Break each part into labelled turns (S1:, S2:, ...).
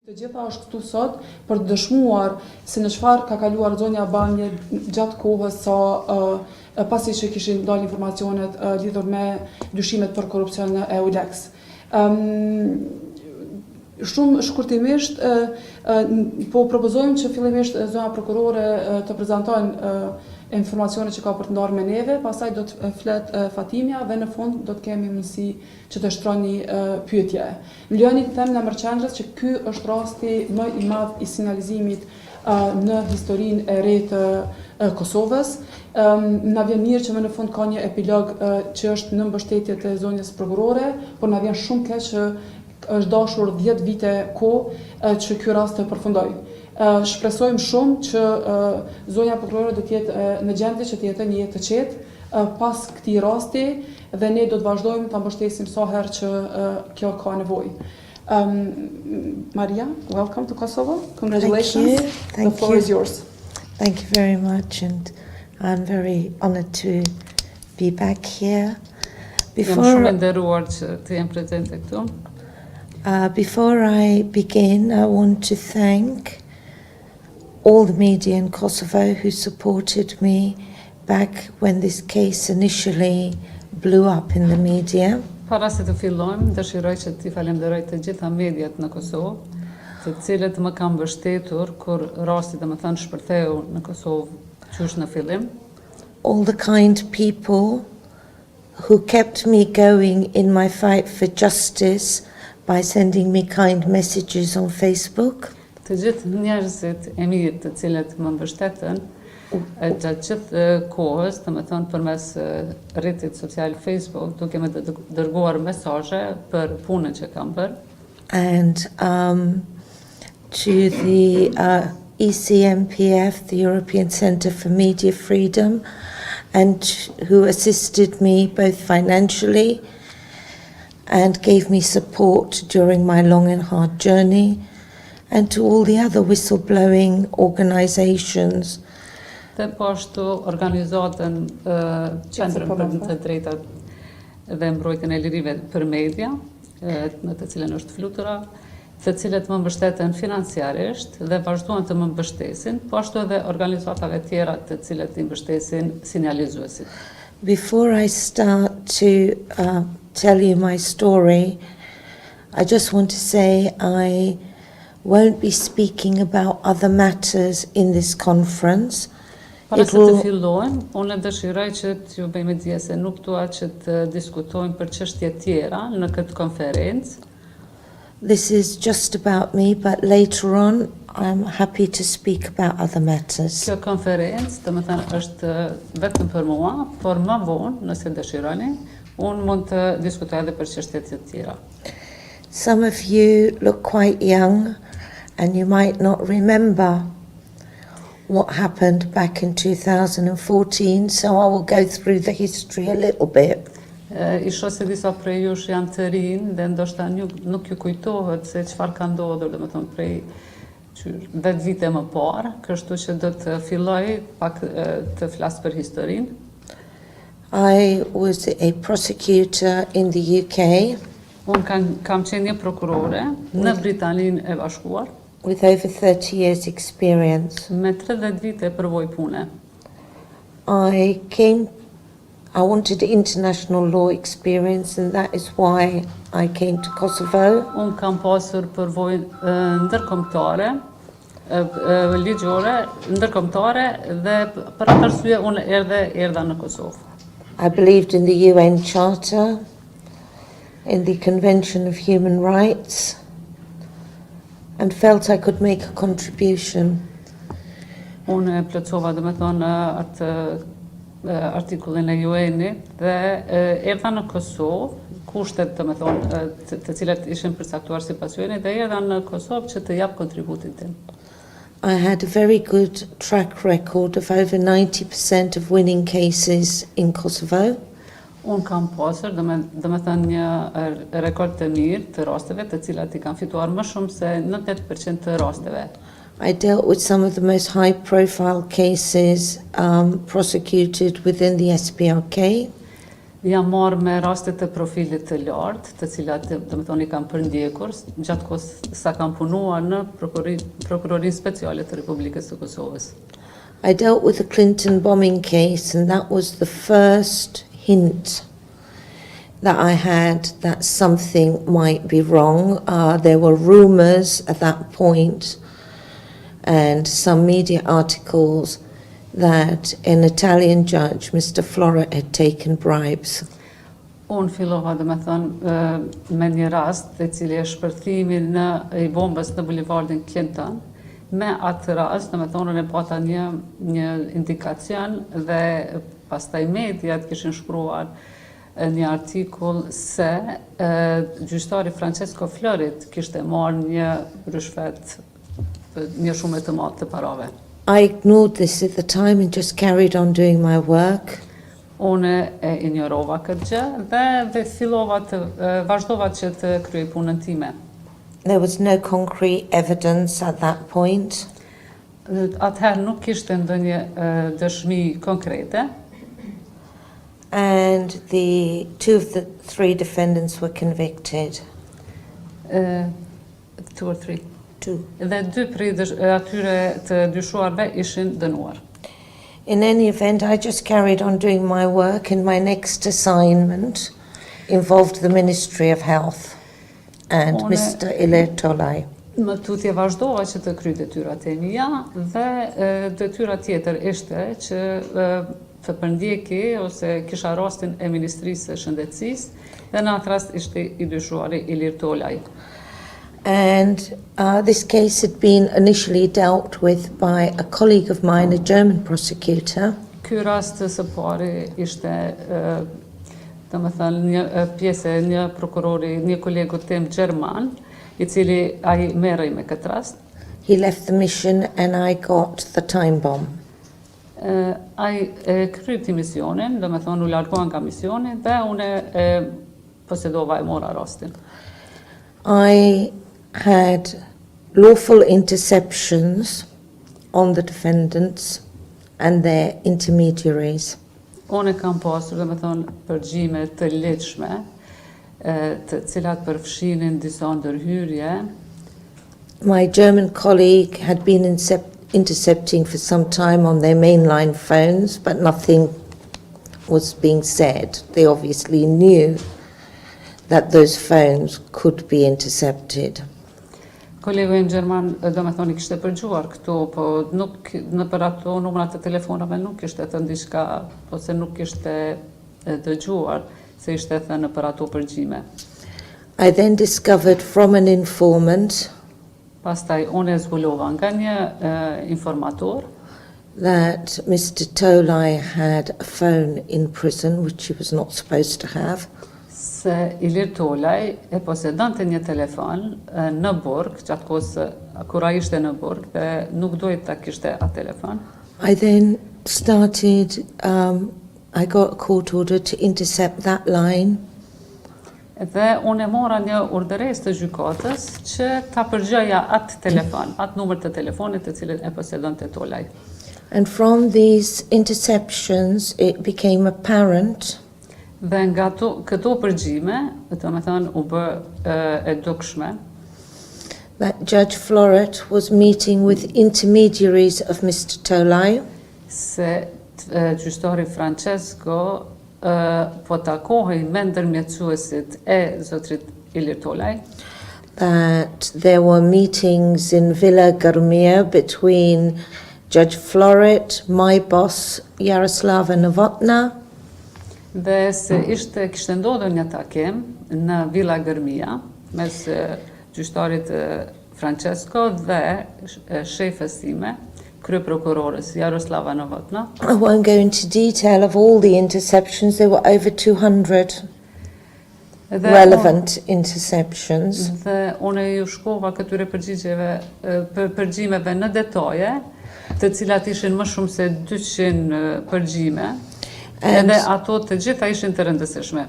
S1: Të gjitha është këtu sot për të dëshmuar se në çfarë ka kaluar zonja Bamieh gjatë kohës sa pasi që kishin dalë informacionet lidhur me dyshimet për korrupsion në Eulex. Shumë shkurtimisht po propozojmë që fillimisht zonja prokurore të prezantojnë informacionet që ka për të ndarë me neve, pastaj do të flet Fatimja dhe në fund do të kemi mundësi që të shtroni pyetje. Më lejoni të them në emër qendrës që ky është rasti më i madh i sinjalizimit në historinë e re të Kosovës. Na vjen mirë që më në fund ka një epilog që është në mbështetje të zonjës prokurore, por na vjen shumë keq që është dashur 10 vite kohë që ky rast të përfundojë. Shpresojmë shumë që zonja prokurore do të jetë në gjendje që të jetë një jetë të qetë pas këtij rasti dhe ne do të vazhdojmë ta mbështesim sa herë që kjo ka nevojë. Maria, welcome to Kosovo. Congratulations.
S2: Thank
S1: The floor
S2: you.
S1: is yours.
S2: Thank you very much, and I'm very honored to be back here.
S3: Jam shumë nderuar që të jem prezente këtu.
S2: Before I begin, I want to thank all the media in Kosovo who supported me back when this case initially blew up in the media.
S3: Para se të fillojmë, dëshiroj që t'i falenderoj të gjitha mediat në Kosovë, të cilët më kanë mbështetur kur rasti domethënë shpërtheu në Kosovë qysh në fillim.
S2: All the kind people who kept me going in my fight for justice by sending me kind messages on Facebook.
S3: Të gjithë njerëzit e mirë të cilët më mbështetën gjatë gjithë kohës, domethënë përmes rrjetit social Facebook, duke më dërguar mesazhe për punën që kam bërë.
S2: And to the ECMPF, the European Centre for Media Freedom, and who assisted me both financially and gave me support during my long and hard journey, and to all the other whistleblowing organizations.
S3: Dhe po ashtu organizatën Qendrën për të drejtat dhe mbrojtjen e lirive për media, në të cilën është flutura, të cilët më mbështeten financiarisht dhe vazhduan të më mbështesin, po ashtu edhe organizatave tjera të cilët i mbështesin sinjalizuesit.
S2: Before I start to tell you my story, I just want to say I won't be speaking about other matters in this conference.
S3: Para se të fillojmë, unë dëshiroj që t'ju bëjmë dije se nuk dua që të diskutojmë për çështje tjera në këtë konferencë.
S2: This is just about me, but later on I'm happy to speak about other matters.
S3: Kjo konferencë, domethënë është vetëm për mua, por më vonë, nëse dëshironi, unë mund të diskutoj edhe për çështje të tjera.
S2: Some of you look quite young and you might not remember what happened back in 2014, so I will go through the history a little bit.
S3: I shoh se disa prej jush janë të rinj dhe ndoshta nuk ju kujtohet se çfarë ka ndodhur, domethënë prej 10 vite më parë, kështu që do të filloj pak të flas për historinë.
S2: I was a prosecutor in the UK.
S3: Unë kam qenë një prokurore në Britaninë e Bashkuar.
S2: With over 30 years experience.
S3: Me 30 vite përvojë pune.
S2: I wanted international law experience, and that is why I came to Kosovo.
S3: Unë kam pasur përvojë ndërkombëtare, ligjore, ndërkombëtare dhe për atë arsye unë erdha në Kosovë.
S2: I believed in the UN Charter, in the Convention of Human Rights, and felt I could make a contribution.
S3: Unë plotësova domethënë atë artikullin e UN-it dhe erdha në Kosovë, kushtet domethënë të cilat ishin përcaktuar sipas UN-it, dhe erdha në Kosovë që të jap kontributin tim.
S2: I had a very good track record of over 90% of winning cases in Kosovo.
S3: Unë kam pasur domethënë një rekord të mirë të rasteve të cilat i kanë fituar më shumë se 98% të rasteve.
S2: I dealt with some of the most high-profile cases prosecuted within the SPRK.
S3: Jam marrë me rastet të profilit të lartë, të cilat do të thonë i kam përndjekur gjatë kohës sa kam punuar në Prokurorinë Speciale të Republikës së Kosovës.
S2: I dealt with the Clinton bombing case, and that was the first hint that I had that something might be wrong. There were rumours at that point and some media articles that an Italian judge, Mr. Flora, had taken bribes.
S3: Unë fillova dhe me thënë me një rast të cili e shpërthimi i bombës në Bulevardin Clinton. Me atë rast, dhe me thonë e pata një indikacion dhe pastaj mediat kishin shkruar një artikull se gjyqtari Francesco Florit kishte marrë një rishfet, një shumë të madhe të parave.
S2: I ignored this at the time and just carried on doing my work.
S3: Unë e ignorova këtë gjë dhe fillova të vazhdova që të kryej punën time.
S2: There was no concrete evidence at that point.
S3: Atëherë nuk kishte ndonjë dëshmi konkrete.
S2: And two of the three defendants were convicted.
S3: 2 or 3.
S2: Two.
S3: Dhe 2 prej atyre të dyshuarve ishin dënuar.
S2: In any event, I just carried on doing my work, and my next assignment involved the Ministry of Health and Mr. Eulex.
S3: Më tutje vazhdova që të kryej detyrat e mia dhe detyra tjetër ishte që të përndjeki ose kisha rastin e Ministrisë së Shëndetësisë dhe në atë rast ishte i dyshuari Eulex.
S2: And this case had been initially dealt with by a colleague of mine, a German prosecutor.
S3: Ky rast së pari ishte domethënë një pjesë e një prokurori, një kolegu tim gjerman, I cili ai merrej me këtë rast.
S2: He left the mission and I got the time bomb.
S3: Ai kryti misionin, domethënë u largua nga misioni dhe unë posedova e mora rastin.
S2: I had lawful interceptions on the defendants and their intermediaries.
S3: Unë kam pasur, domethënë, përgjime të lehtëshme, të cilat përfshinin disa ndërhyrje.
S2: My German colleague had been intercepting for some time on their mainline phones, but nothing was being said. They obviously knew that those phones could be intercepted.
S3: Kolegu im gjerman, domethënë, kishte përgjuar këtu, po nuk në për ato numrat të telefonave nuk kishte thënë diçka, ose nuk kishte dëgjuar se ishte thënë për ato përgjime.
S2: I then discovered from an informant
S3: Pastaj unë e zbulova nga një informator
S2: that Mr. Tolai had a phone in prison, which he was not supposed to have.
S3: se Ilir Tolaj e posedante një telefon në burg, gjatë kohës kur ai ishte në burg dhe nuk duhet ta kishte atë telefon.
S2: I then started, I got a court order to intercept that line.
S3: Dhe unë e mora një urdhëresë të gjykatës që ta përgjigja atë telefon, atë numër të telefonit të cilin e posedonte Tolaj.
S2: And from these interceptions, it became apparent
S3: Dhe nga këto përgjime, domethënë u bë e dukshme
S2: that Judge Floret was meeting with intermediaries of Mr. Tolai.
S3: se gjyqtari Francesco po takohej me ndërmjetësuesit e zotrit Ilir Tolaj.
S2: That there were meetings in Villa Bamieh between Judge Floret, my boss, Jaroslava Novotna,
S3: Dhe se kishte ndodhur një takim në Villa Bamieh mes gjyqtarit Francesco dhe shefes time, kryeprokurores Jaroslava Novotna.
S2: I won't go into detail of all the interceptions. There were over 200 relevant interceptions.
S3: Dhe unë ju shkova këtyre përgjimeve në detaje, të cilat ishin më shumë se 200 përgjime. Edhe ato të gjitha ishin të rëndësishme.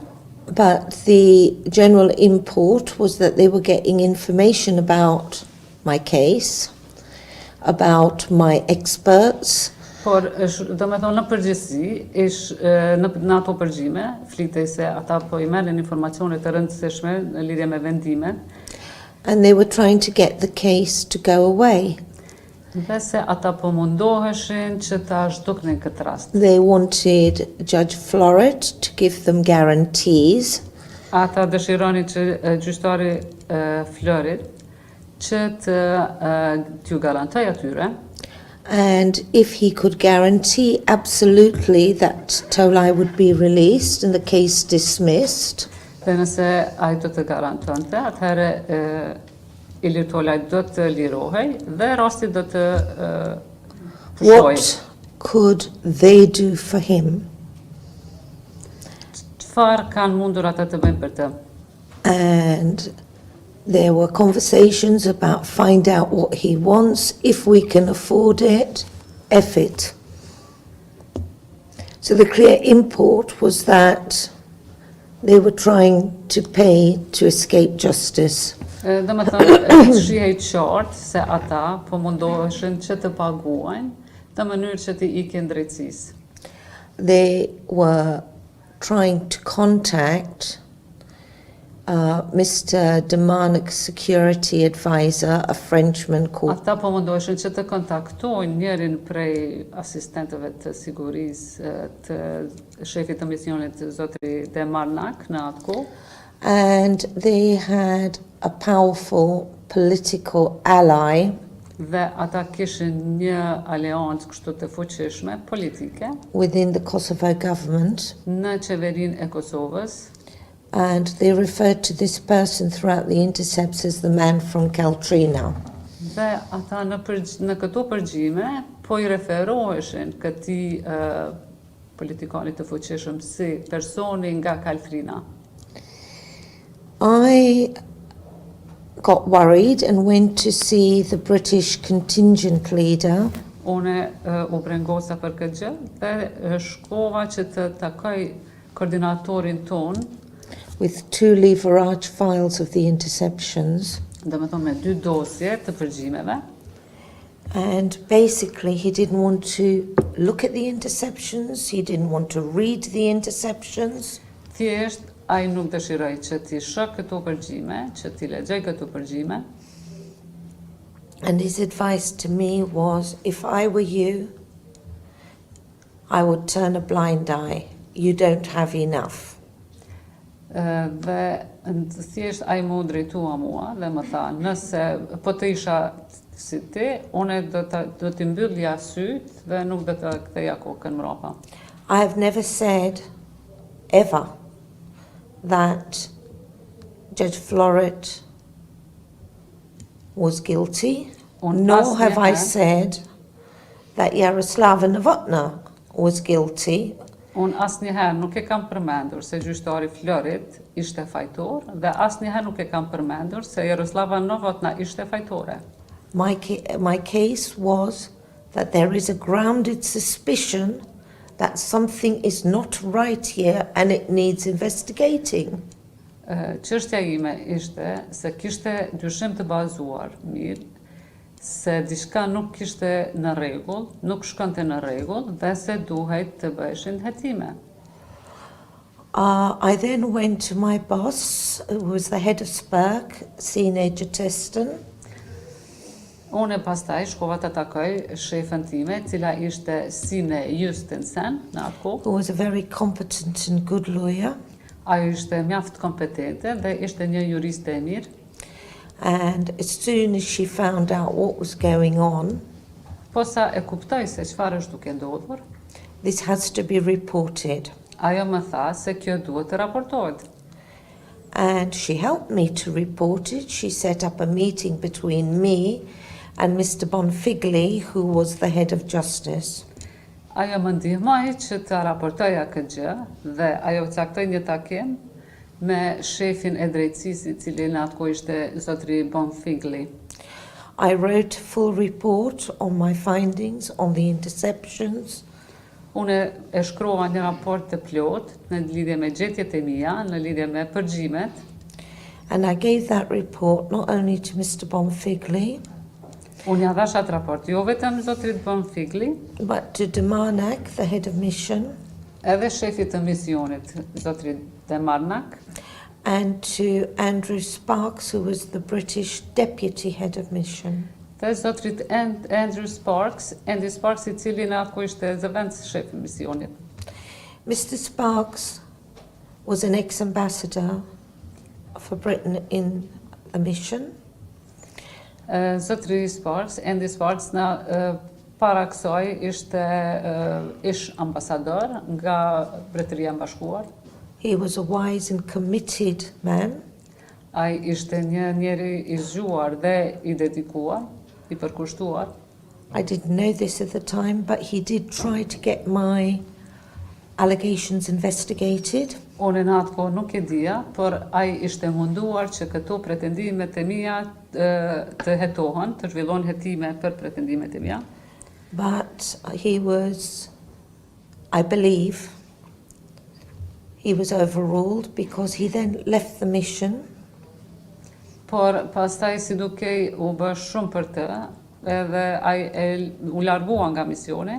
S2: But the general import was that they were getting information about my case, about my experts,
S3: Por do me thonë në përgjithësi, në ato përgjime, flitej se ata po I merrin informacione të rëndësishme në lidhje me vendimet,
S2: and they were trying to get the case to go away.
S3: dhe se ata po mundoheshin që ta zhduknin këtë rast.
S2: They wanted Judge Floret to give them guarantees
S3: Ata dëshironin që gjyqtari Florit që t'ju garantoj atyre,
S2: and if he could guarantee absolutely that Tolai would be released and the case dismissed,
S3: dhe nëse ai do të garantonte, atëherë Ilir Tolaj do të lirohej dhe rasti do të pushohej.
S2: what could they do for him?
S3: Çfarë kanë mundur ata të bëjnë për të?
S2: And there were conversations about find out what he wants, if we can afford it, F it. So the clear import was that they were trying to pay to escape justice.
S3: Dhe me thënë, shihej qartë se ata po mundoheshin që të paguajnë në mënyrë që të ikin drejtësisë.
S2: They were trying to contact Mr. Demarnic's security advisor, a Frenchman called.
S3: Ata po mundoheshin që të kontaktojnë njërin prej asistentëve të sigurisë të shefit të misionit zotri Demarnak në atë kohë.
S2: And they had a powerful political ally
S3: Dhe ata kishin një aleancë kështu të fuqishme politike
S2: within the Kosovo government,
S3: në qeverinë e Kosovës,
S2: and they referred to this person throughout the intercepts as the man from Kaltrina.
S3: dhe ata në këto përgjime po I referoheshin këtij politikanit të fuqishëm si personi nga Kaltrina.
S2: I got worried and went to see the British contingent leader,
S3: Une u brengosa për këtë gjë dhe shkova që të takoj koordinatorin ton,
S2: with 2 leverage files of the interceptions,
S3: dhe me thonë me 2 dosje të përgjimeve,
S2: and basically he didn't want to look at the interceptions, he didn't want to read the interceptions.
S3: thjesht ai nuk dëshiroj që t'i shoh këto përgjime, që t'i lexoj këto përgjime.
S2: And his advice to me was, if I were you, I would turn a blind eye. You don't have enough.
S3: Dhe thjesht ai më drejtua mua dhe më tha, nëse po të isha si ti, une do t'i mbyllja syt dhe nuk do të ktheja kokën mbrapa.
S2: I have never said, ever, that Judge Floret was guilty, nor have I said that Yaroslava Novotna was guilty.
S3: Unë asnjëherë nuk e kam përmendur se gjyqtari Florit ishte fajtor dhe asnjëherë nuk e kam përmendur se Jaroslava Novotna ishte fajtore.
S2: My case was that there is a grounded suspicion that something is not right here and it needs investigating.
S3: Çështja ime ishte se kishte dyshim të bazuar mirë se diçka nuk kishte në rregull, nuk shkonte në rregull dhe se duhej të bëheshin hetime.
S2: I then went to my boss, who was the head of SPERC, Sine Gjetesten.
S3: Unë pastaj shkova të takoj shefën time, cila ishte Sine Justensen në atë kohë.
S2: Who was a very competent and good lawyer.
S3: Ajo ishte mjaft kompetente dhe ishte një juriste e mirë.
S2: And as soon as she found out what was going on,
S3: Po sa e kuptoj se çfarë është duke ndodhur,
S2: this has to be reported.
S3: ajo më tha se kjo duhet të raportohet.
S2: And she helped me to report it. She set up a meeting between me and Mr. Bonfigli, who was the head of justice.
S3: Ajo më ndihmoi që të raportoja këtë gjë dhe ajo caktoi një takim me shefin e drejtësisë I cili në atë kohë ishte zotri Bonfigli.
S2: I wrote a full report on my findings on the interceptions.
S3: Unë e shkrova një raport të plot në lidhje me gjetjet e mia, në lidhje me përgjimet,
S2: And I gave that report not only to Mr. Bonfigli,
S3: Unë ja dhash atë raport, jo vetëm zotrit Bonfigli,
S2: but to Demanak, the head of mission,
S3: edhe shefit të misionit, zotrit Demarnak,
S2: and to Andrew Sparks, who was the British deputy head of mission.
S3: dhe zotrit Andrew Sparks, Andy Sparks I cili në atë ku ishte zëvendës shefi misionit.
S2: Mr. Sparks was an ex-ambassador for Britain in the mission.
S3: Zotri Sparks, Andy Sparks, në para kësaj ishte ish ambasador nga Mbretëria e Bashkuar.
S2: He was a wise and committed man.
S3: Ai ishte një njeri I zgjuar dhe I dedikuar, I përkushtuar.
S2: I didn't know this at the time, but he did try to get my allegations investigated.
S3: Unë në atë kohë nuk e dija, por ai ishte munduar që këto pretendimet e mia të hetohen, të zhvillon hetime për pretendimet e mia.
S2: But he was, I believe, he was overruled because he then left the mission.
S3: Por pastaj si dukej u bë shumë për të, edhe ai u largua nga misioni.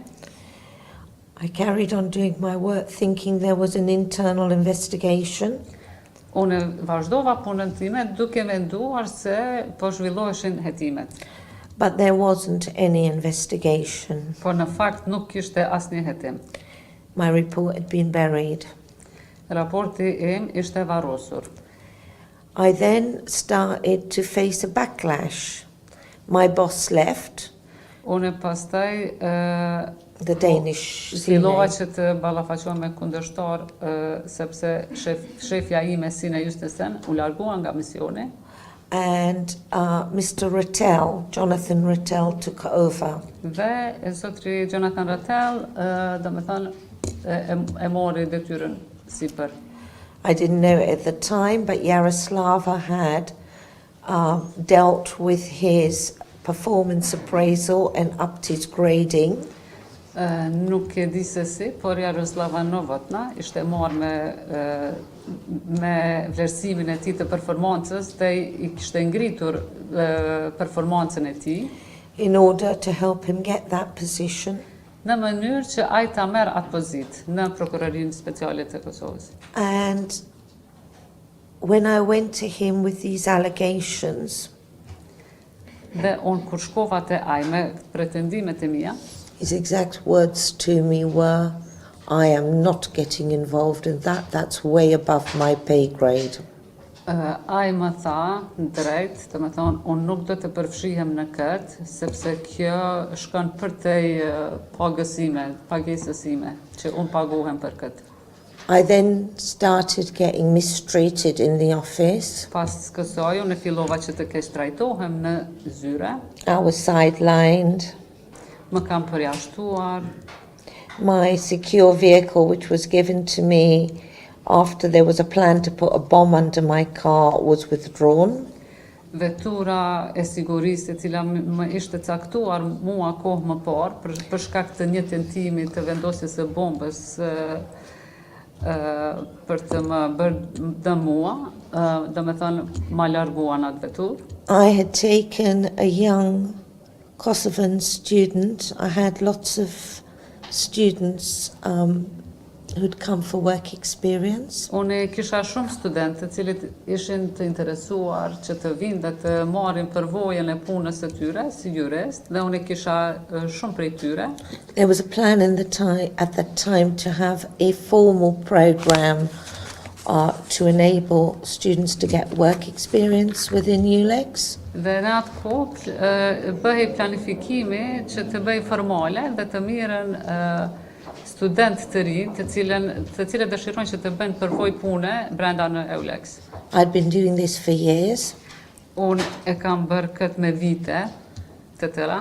S2: I carried on doing my work thinking there was an internal investigation.
S3: Unë vazhdova punën time duke menduar se po zhvilloheshin hetimet.
S2: But there wasn't any investigation.
S3: Por në fakt nuk kishte asnjë hetim.
S2: My report had been buried.
S3: Raporti im ishte varrosur.
S2: I then started to face a backlash. My boss left,
S3: Unë pastaj
S2: the Danish
S3: fillova
S2: CNA,
S3: që të ballafaqohem me kundërshtar sepse shefja ime Sine Justesen u largua nga misioni.
S2: and Mr. Rattel, Jonathan Rattel, took over.
S3: Dhe zotri Jonathan Rattel, domethënë e mori detyrën sipër.
S2: I didn't know it at the time, but Yaroslava had dealt with his performance appraisal and upped his grading.
S3: Nuk e di se si, por Jaroslava Novotna ishte marrë me vlerësimin e tij të performancës dhe I kishte ngritur performancën e tij
S2: In order to help him get that position.
S3: në mënyrë që ai ta merr atë pozitë në Prokurorinë Speciale të Kosovës.
S2: And when I went to him with these allegations,
S3: Dhe unë kur shkova te ai me pretendimet e mia,
S2: his exact words to me were, I am not getting involved in that, that's way above my pay grade.
S3: ai më tha drejt, do të thonë, unë nuk do të përfshihem në këtë, sepse kjo shkon përtej pagesës ime, që unë paguhem për këtë.
S2: I then started getting mistreated in the office.
S3: Pas kësaj, unë fillova që të keq trajtohem në zyre,
S2: I was sidelined.
S3: më kam përjashtuar,
S2: My secure vehicle, which was given to me after there was a plan to put a bomb under my car, was withdrawn.
S3: vetura e sigurisë e cila më ishte caktuar mua kohë më parë për shkak të një tentimi të vendosjes së bombës për të më bërë dëm mua, domethënë ma larguan atë veturë.
S2: I had taken a young Kosovan student. I had lots of students who'd come for work experience.
S3: Unë kisha shumë studentë të cilët ishin të interesuar që të vinë dhe të marrin përvojën e punës së tyre si jurist, dhe unë kisha shumë prej tyre.
S2: There was a plan at that time to have a formal program to enable students to get work experience within Eulex.
S3: Dhe në atë kohë bëhej planifikimi që të bëj formale dhe të mirën student të rinj të cilët dëshirojnë që të bëjnë përvojë pune brenda në Eulex.
S2: I'd been doing this for years.
S3: Unë e kam bërë këtë me vite të tëra.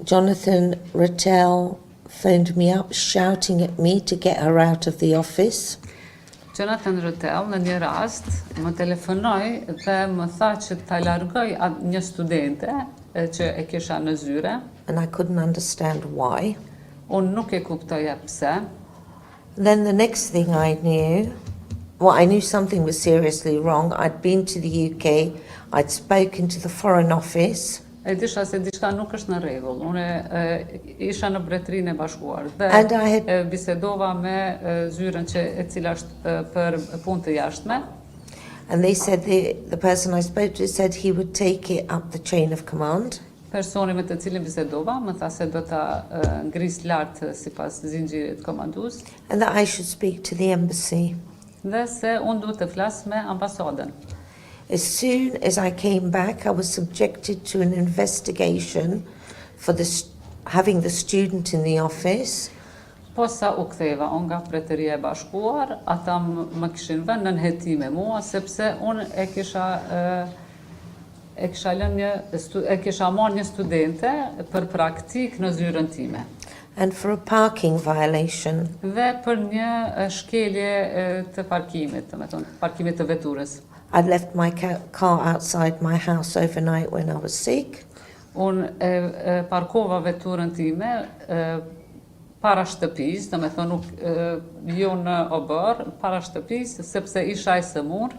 S2: Jonathan Rattel phoned me up shouting at me to get her out of the office.
S3: Jonathan Rattel në një rast më telefonoi dhe më tha që ta largoj një studente që e kisha në zyre.
S2: And I couldn't understand why.
S3: Unë nuk e kuptoja pse.
S2: Then the next thing I knew, I knew something was seriously wrong. I'd been to the UK, I'd spoken to the Foreign Office.
S3: E disha se diçka nuk është në rregull. Unë isha në Mbretërinë e Bashkuar dhe
S2: And I had
S3: bisedova me zyrën e cila është për punë të jashtme.
S2: And they said the person I spoke to said he would take it up the chain of command.
S3: Personi me të cilin bisedova më tha se do ta ngris lart sipas zinxhirit komandues.
S2: And that I should speak to the embassy.
S3: Dhe se unë duhet të flas me ambasadën.
S2: As soon as I came back, I was subjected to an investigation for having the student in the office.
S3: Po sa u ktheva unë nga Mbretëria e Bashkuar, ata më kishin vënë në nëhetime mua sepse unë e kisha marrë një studente për praktik në zyrën time.
S2: And for a parking violation.
S3: Dhe për një shkelje të parkimit, domethënë parkimit të veturës.
S2: I'd left my car outside my house overnight when I was sick.
S3: Unë parkova veturën time para shtëpisë, domethënë nuk jo në obor, para shtëpisë sepse isha e sëmur.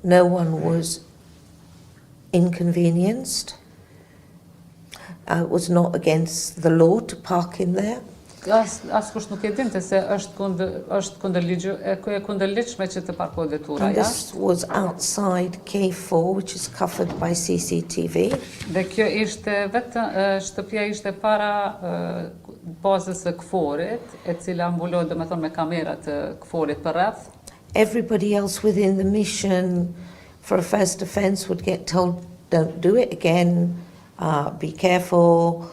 S2: No one was inconvenienced. It was not against the law to park in there.
S3: Askush nuk e dinte se është kundërligjshme që të parkohet vetura
S2: And
S3: jashtë.
S2: this was outside K4, which is covered by CCTV.
S3: Dhe kjo ishte shtëpia ishte para bazës së KFOR-it, e cila mbulohet domethënë me kamera të KFOR-it përreth.
S2: Everybody else within the mission for a first offence would get told, don't do it again, be careful,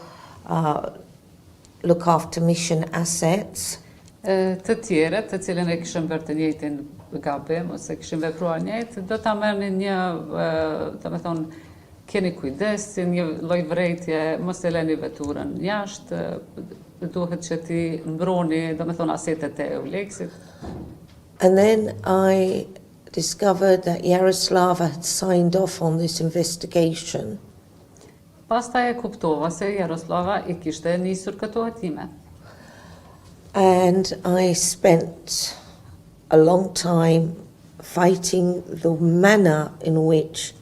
S2: look after mission assets.
S3: Të tjerët, të cilën e kishin bërë të njëjtin gabim ose kishin vepruar njëjtë, do ta merrnin një, domethënë, keni kujdes, si një lloj vërejtje, mos e lëni veturën jashtë, duhet që ti mbroni, domethënë, asetet e Eulexit.
S2: And then I discovered that Yaroslava had signed off on this investigation.
S3: Pastaj e kuptova se Jaroslava I kishte nisur këto hetime.
S2: And I spent a long time fighting the manner in which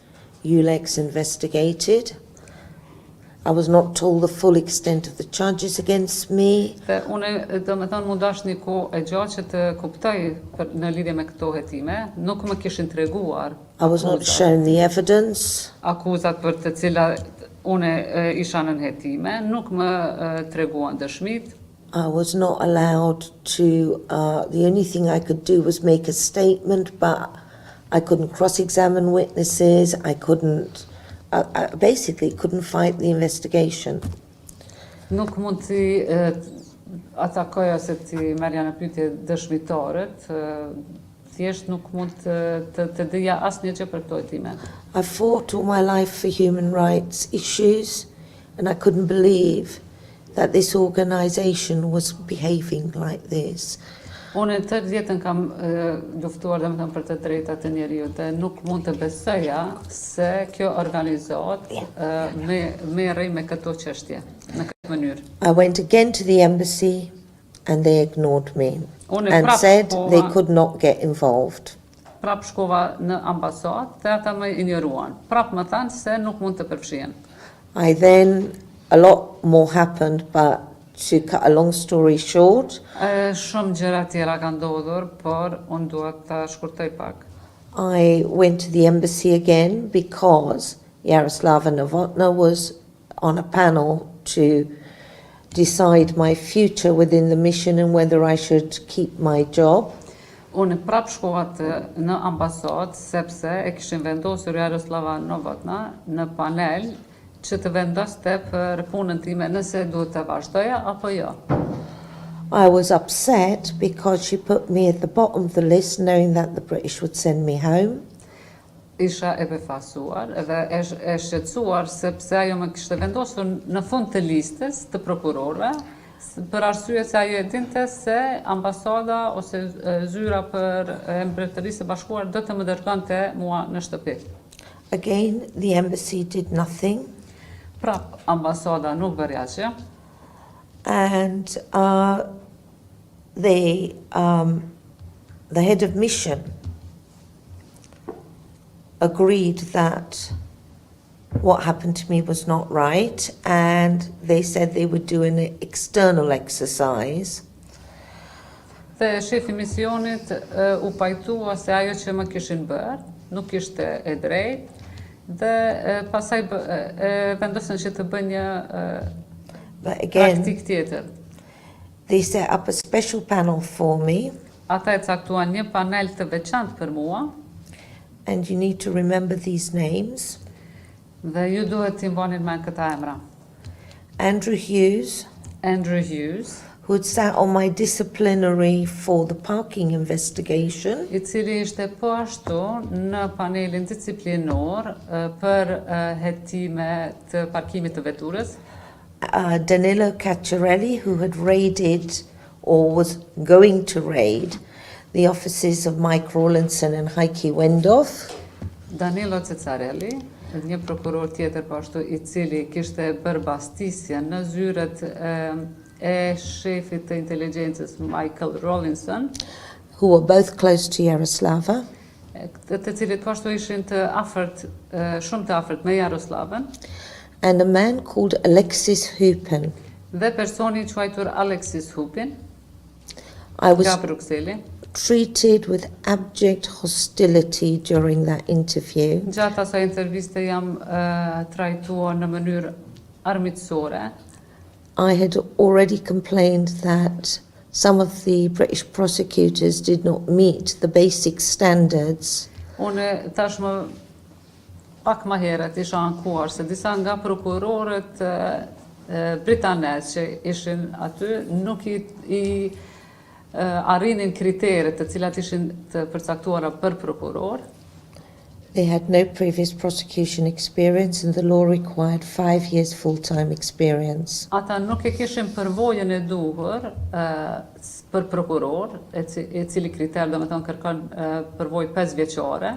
S2: Eulex investigated. I was not told the full extent of the charges against me.
S3: Dhe unë domethënë mu dash një kohë e gjatë që të kuptoj në lidhje me këto hetime, nuk më kishin treguar.
S2: I was not shown the evidence.
S3: Akuzat për të cilat unë isha në hetime, nuk më treguan dëshmit.
S2: I was not allowed to, the only thing I could do was make a statement, but I couldn't cross-examine witnesses, I basically couldn't fight the investigation.
S3: Nuk mund t'i atakoja ose t'i merja në pyetje dëshmitarët, thjesht nuk mund të dëja asnjë gjë për këto hetime.
S2: I fought all my life for human rights issues, and I couldn't believe that this organization was behaving like this.
S3: Unë të jetën kam luftuar domethënë për të drejtat e njeriut dhe nuk mund të besoja se kjo organizat merrej me këto çështje në këtë mënyrë.
S2: I went again to the embassy and they ignored me
S3: Unë
S2: and said they could not get involved.
S3: Prap shkova në ambasadë dhe ata më injoruan. Prap më thanë se nuk mund të përfshihen.
S2: A lot more happened, but to cut a long story short,
S3: Shumë gjëra tjera kanë ndodhur, por unë dua ta shkurtoj pak.
S2: I went to the embassy again because Yaroslava Novotna was on a panel to decide my future within the mission and whether I should keep my job.
S3: Unë prap shkova në ambasadë sepse e kishin vendosur Jaroslava Novotna në panel që të vendoste për punën time nëse duhet të vazhdoja apo jo.
S2: I was upset because she put me at the bottom of the list knowing that the British would send me home.
S3: Isha e befasuar edhe e shqetësuar sepse ajo më kishte vendosur në fund të listës të prokurorëve për arsye se ajo e dinte se ambasada ose zyra për Mbretërisë së Bashkuar do të më dërgonte mua në shtëpi.
S2: Again, the embassy did nothing.
S3: Prap ambasada nuk bëri asgjë.
S2: And the head of mission agreed that what happened to me was not right, and they said they would do an external exercise.
S3: Dhe shefi misionit u pajtua se ajo që më kishin bërë nuk ishte e drejtë dhe pasaj vendosën që të bëjnë një
S2: But again,
S3: praktik tjetër.
S2: they set up a special panel for me,
S3: Ata e caktuan një panel të veçantë për mua
S2: and you need to remember these names.
S3: dhe ju duhet t'i mbanin me këta emra.
S2: Andrew Hughes,
S3: Andrew Hughes,
S2: who had sat on my disciplinary for the parking investigation,
S3: I cili ishte po ashtu në panelin disciplinor për hetime të parkimit të veturës.
S2: Danilo Cacciarelli, who had raided or was going to raid the offices of Mike Rawlinson and Heike Wendoff,
S3: Danilo Ceccarelli, një prokuror tjetër po ashtu I cili kishte bërë bastisje në zyret e shefit të inteligjencës Michael Rawlinson,
S2: who were both close to Yaroslava,
S3: të cilit po ashtu ishin të afërt, shumë të afërt me Jaroslavën,
S2: and a man called Alexis Hupin.
S3: dhe personi I quajtur Alexis Hupin
S2: I was
S3: nga Bruxelli.
S2: treated with abject hostility during that interview.
S3: Gjatë asaj interviste jam trajtuar në mënyrë armiqësore.
S2: I had already complained that some of the British prosecutors did not meet the basic standards,
S3: Unë tashmë pak më herët isha ankuar se disa nga prokurorët britanesë që ishin aty nuk I arrinin kriteret të cilat ishin të përcaktuara për prokuror.
S2: they had no previous prosecution experience, and the law required 5 years full-time experience.
S3: Ata nuk e kishin përvojën e duhur për prokuror, e cili kriter domethënë kërkon përvojë 5 vjeçare.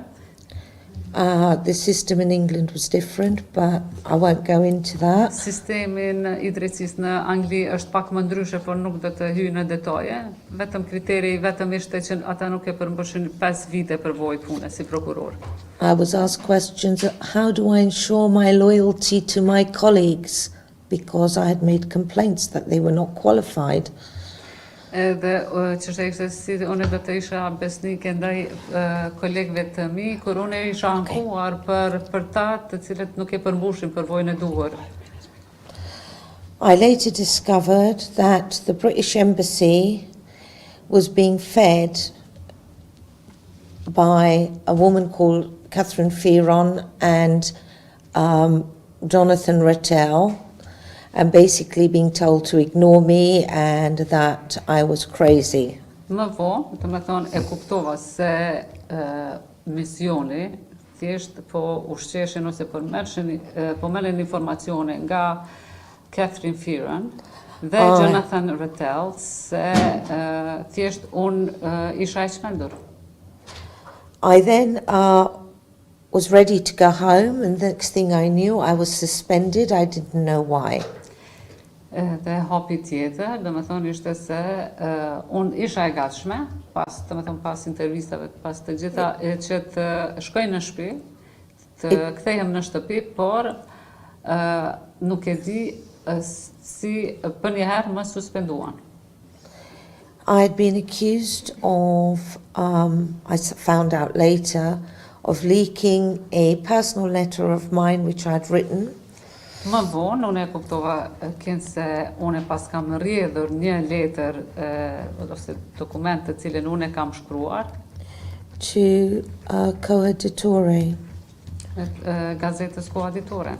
S2: The system in England was different, but I won't go into that.
S3: Sistemin I drejtësisë në Angli është pak më ndryshe, por nuk do të hyj në detaje. Vetëm kriteri vetëm ishte që ata nuk e përmbushin 5 vite përvojë pune si prokuror.
S2: I was asked questions, how do I ensure my loyalty to my colleagues? Because I had made complaints that they were not qualified.
S3: Edhe çështja ishte si unë do të isha besnike ndaj kolegëve të mi, kur unë isha ankuar për ta të cilët nuk e përmbushin përvojën e duhur.
S2: I later discovered that the British Embassy was being fed by a woman called Catherine Fearon and Jonathan Rattell, and basically being told to ignore me and that I was crazy.
S3: Më vonë, të më thonë, e kuptova se misioni thjesht po ushqeshin ose po merren informacione nga Catherine Fearon dhe Jonathan Rattell se thjesht unë isha e shpendur.
S2: I then was ready to go home, and the next thing I knew, I was suspended. I didn't know why.
S3: Dhe hapi tjetër, do më thonë ishte se unë isha e gatshme, pas intervistave, pas të gjitha, që të shkoj në shtëpi, të kthehem në shtëpi, por nuk e di si për një herë më suspenduan.
S2: I had been accused of, I found out later, of leaking a personal letter of mine which I had written.
S3: Më vonë, unë e kuptova kënë se unë pas kam rrjedhur një letër ose dokument të cilin unë e kam shkruar
S2: to Coeditore.
S3: Gazetës Koaditore.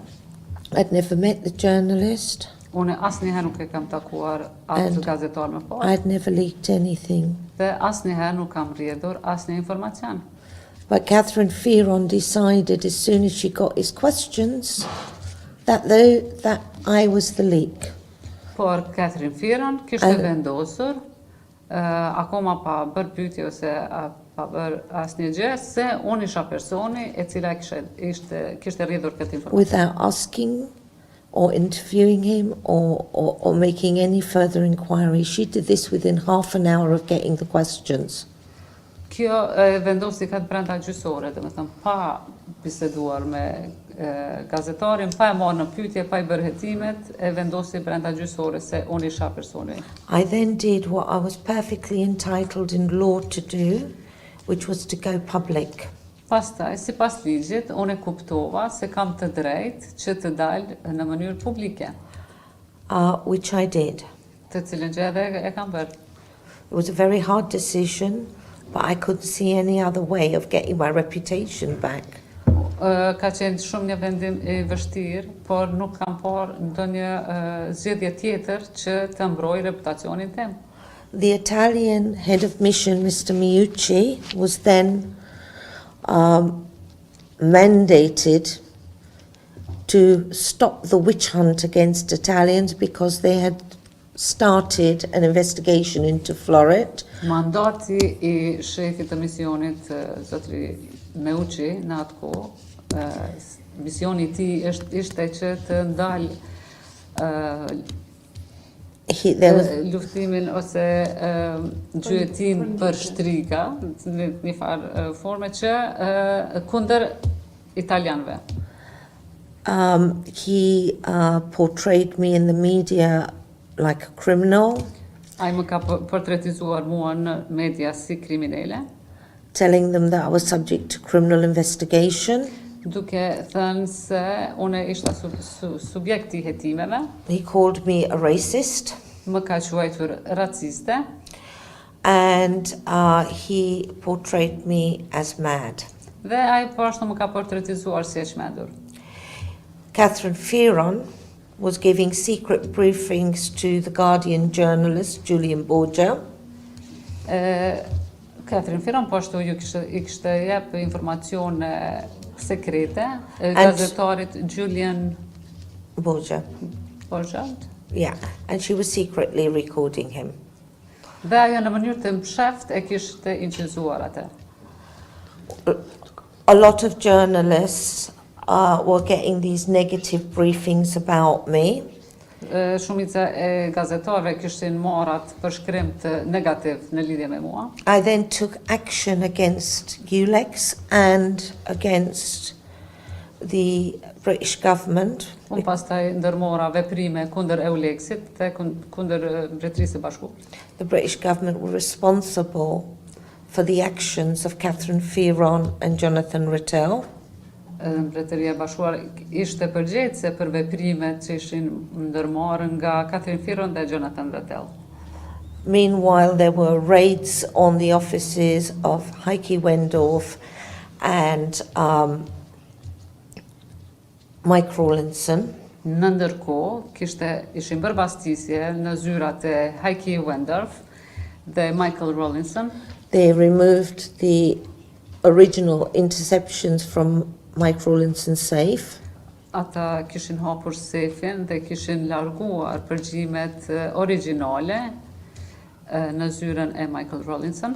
S2: I'd never met the journalist.
S3: Unë asnjëherë nuk e kam takuar atë gazetar më parë.
S2: I'd never leaked anything.
S3: Dhe asnjëherë nuk kam rrjedhur asnjë informacion.
S2: But Catherine Fearon decided as soon as she got his questions that I was the leak.
S3: Por Catherine Fearon kishte vendosur, akoma pa bërë pyetje ose pa bërë asnjë gjë, se unë isha personi e cila kishte rrjedhur këtë informacion.
S2: Without asking or interviewing him or making any further inquiry. She did this within half an hour of getting the questions.
S3: Kjo vendosi këtë brenda gjysore, domethënë pa biseduar me Gazetarin pa e marrë në pyetje, pa I bërë hetimet, e vendosi brenda gjysore se unë isha personi.
S2: I then did what I was perfectly entitled in law to do, which was to go public.
S3: Pastaj, sipas ligjit, unë e kuptova se kam të drejtë që të dalë në mënyrë publike,
S2: Which I did.
S3: të cilën gjë edhe e kam bërë.
S2: It was a very hard decision, but I couldn't see any other way of getting my reputation back.
S3: Ka qenë shumë një vendim I vështirë, por nuk kam parë ndonjë zgjedhje tjetër që të mbroj reputacionin tim.
S2: The Italian head of mission, Mr. Miucci, was then mandated to stop the witch hunt against Italians because they had started an investigation into Floret.
S3: Mandati I shefit të misionit, zotri Meucci, në atë kohë, misioni I tij ishte që të ndalë
S2: There was
S3: luftimin ose gjyetin për shtriga, në një farë forme që kundër italianëve.
S2: He portrayed me in the media like a criminal,
S3: Ai më ka portretizuar mua në media si kriminale,
S2: telling them that I was subject to criminal investigation.
S3: duke thënë se unë ishta subjekti I hetimeve,
S2: He called me a racist,
S3: më ka quajtur raciste,
S2: and he portrayed me as mad.
S3: dhe ai poshtë më ka portretizuar si e çmendur.
S2: Catherine Fearon was giving secret briefings to the Guardian journalist Julian Borgia,
S3: Catherine Firon poshtu I kishte jep informacione sekrete gazetarit Julian
S2: Borgia,
S3: Borjard.
S2: yeah, and she was secretly recording him.
S3: Dhe ajo në mënyrë të msheft e kishte incizuar atë.
S2: A lot of journalists were getting these negative briefings about me,
S3: Shumica e gazetarëve kishin marrat përshkrim të negativ në lidhje me mua.
S2: I then took action against Eulex and against the British government.
S3: Unë pastaj ndërmora veprime kundër Eulexit dhe kundër Mbretërisë së Bashkuar.
S2: The British government were responsible for the actions of Catherine Fearon and Jonathan Rittell.
S3: Mbretëria e Bashkuar ishte përgjegjëse për veprimet që ishin ndërmarrë nga Catherine Firon dhe Jonathan Rittell.
S2: Meanwhile, there were raids on the offices of Heike Wendorf and Mike Rawlinson.
S3: Në ndërkohë, ishin bërë bastisje në zyrat e Heike Wendorf dhe Michael Rawlinson.
S2: They removed the original interceptions from Mike Rawlinson's safe.
S3: Ata kishin hapur sefin dhe kishin larguar përgjimet origjinale në zyrën e Michael Rawlinson.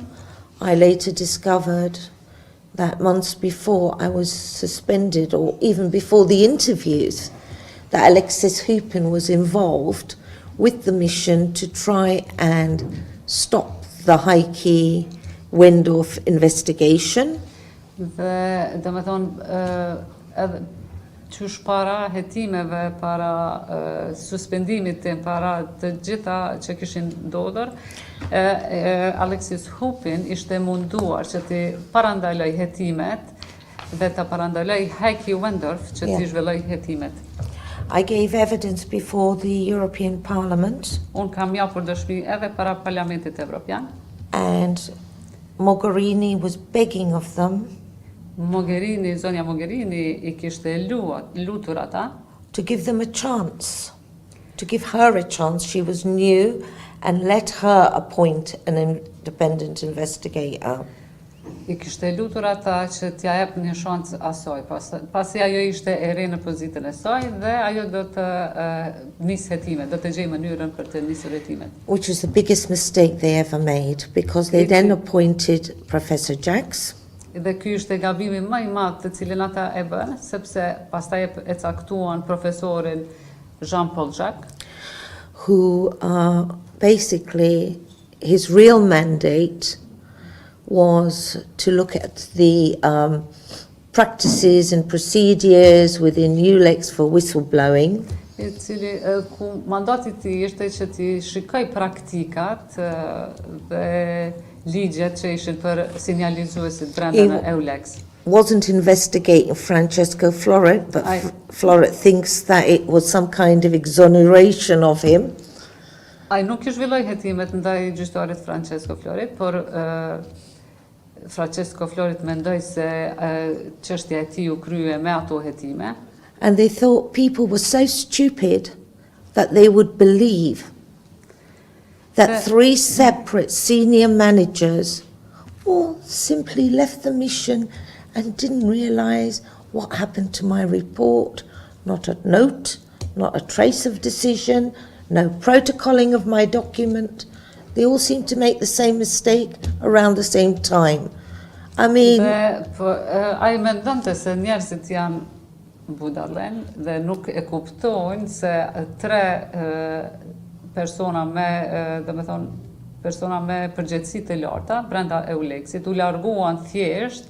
S2: I later discovered that months before I was suspended, or even before the interviews, that Alexis Hupin was involved with the mission to try and stop the Heike Wendorf investigation.
S3: Dhe dhe me thonë, edhe qysh para hetimeve, para suspendimit tim, para të gjitha që kishin ndodhur, Alexis Hupin ishte munduar që të parandaloj hetimet dhe të parandaloj Heike Wendorf që të zhvilloj hetimet.
S2: I gave evidence before the European Parliament.
S3: Unë kam japur dëshmi edhe para Parlamentit Evropian.
S2: And Mogherini was begging of them
S3: Zonja Mogherini I kishte lutur ata
S2: to give them a chance, to give her a chance. She was new, and let her appoint an independent investigator.
S3: I kishte lutur ata që t'ja jep një shansë asaj, pasi ajo ishte e re në pozitën e saj dhe ajo do të nisë hetimet, do të gjejë mënyrën për të nisur hetimet.
S2: Which was the biggest mistake they ever made, because they then appointed Professor Jacks.
S3: Dhe ky ishte gabimi më I madh të cilin ata e bën, sepse pastaj e caktuan profesorin Jean-Paul Jacques,
S2: who basically his real mandate was to look at the practices and procedures within Eulex for whistleblowing.
S3: I cili ku mandati i tij ishte që ti shikoj praktikat dhe ligjet që ishin për sinjalizuesit brenda në Eulex.
S2: Wasn't investigating Francesco Floret, but Floret thinks that it was some kind of exoneration of him.
S3: Ai nuk I zhvilloi hetimet ndaj gjyqtarit Francesco Florit, por Francesco Florit mendoi se çështja e tij u krye me ato hetime.
S2: And they thought people were so stupid that they would believe that 3 separate senior managers all simply left the mission and didn't realize what happened to my report. Not a note, not a trace of decision, no protocolling of my document. They all seemed to make the same mistake around the same time. I mean...
S3: Ai mendonte se njerëzit janë budallen dhe nuk e kuptojnë se 3 persona me, persona me përgjegjësi të larta brenda Eulexit u larguan thjesht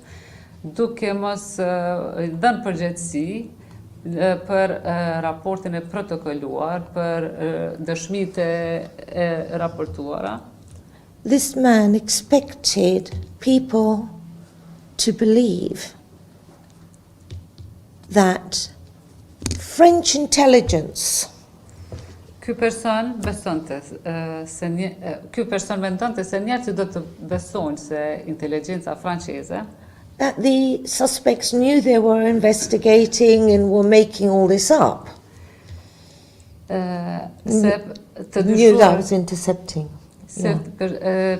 S3: duke mos dhënë përgjegjësi për raportin e protokolluar, për dëshmitë e raportuara.
S2: This man expected people to believe that French intelligence
S3: Ky person besonte se ky person mendonte se njerëzit do të besojnë se inteligjenca franceze
S2: that the suspects knew they were investigating and were making all this up. Knew that I was intercepting.
S3: Se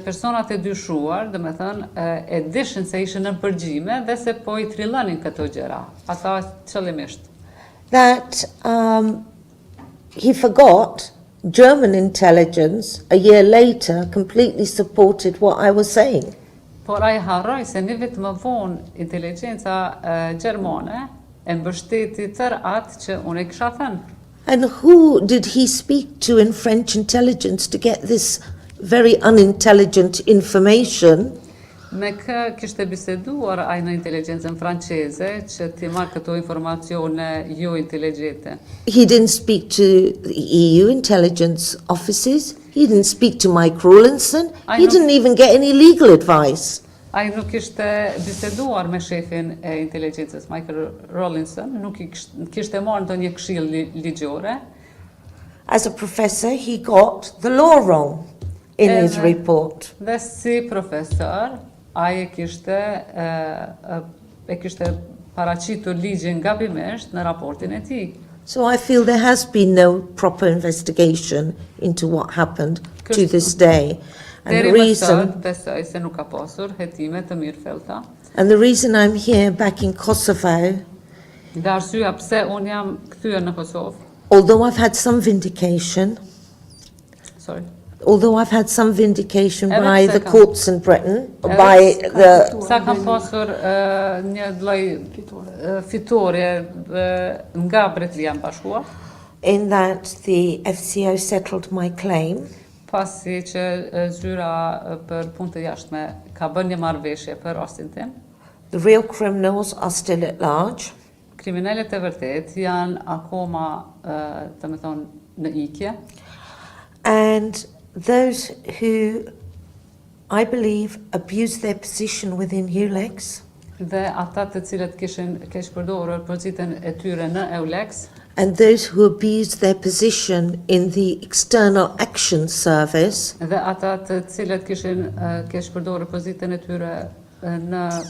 S3: personat e dyshuar, dhe me thënë, e dishin se ishin në përgjime dhe se po I trillonin këto gjëra, ata qëllimisht.
S2: That he forgot German intelligence a year later completely supported what I was saying.
S3: Por ai harroi se një vit më vonë inteligjenca gjermane e mbështeti tërë atë që unë e kisha thënë.
S2: And who did he speak to in French intelligence to get this very unintelligent information?
S3: Me kë kishte biseduar ai në inteligjencën franceze që t'i marrë këto informacione jo inteligjente.
S2: He didn't speak to the EU intelligence offices. He didn't speak to Mike Rawlinson. He didn't even get any legal advice.
S3: Ai nuk kishte biseduar me shefin e inteligjencës Michael Rawlinson, nuk kishte marrë ndonjë këshill ligjore.
S2: As a professor, he got the law wrong in his report.
S3: Dhe si profesor, ai e kishte paraqitur ligjin gabimisht në raportin e tij.
S2: So I feel there has been no proper investigation into what happened to this day. And the reason,
S3: besoj se nuk ka pasur hetime të mirëfillta.
S2: And the reason I'm here back in Kosovo,
S3: Dhe arsyeja pse unë jam kthyer në Kosovë.
S2: although I've had some vindication, by the courts in Britain, by the...
S3: Sa kam pasur një lloj fitore nga Bretëria e Bashkuar.
S2: In that the FCO settled my claim.
S3: Pasi që zyra për punë të jashtme ka bërë një marrëveshje për rastin tim.
S2: The real criminals are still at large.
S3: Kriminalet e vërtet janë akoma, të me thonë, në ikje.
S2: And those who, I believe, abused their position within Eulex.
S3: Dhe ata të cilët kishin përdorur pozitën e tyre në Eulex.
S2: And those who abused their position in the External Action Service.
S3: Dhe ata të cilët kishin përdorur pozitën e tyre në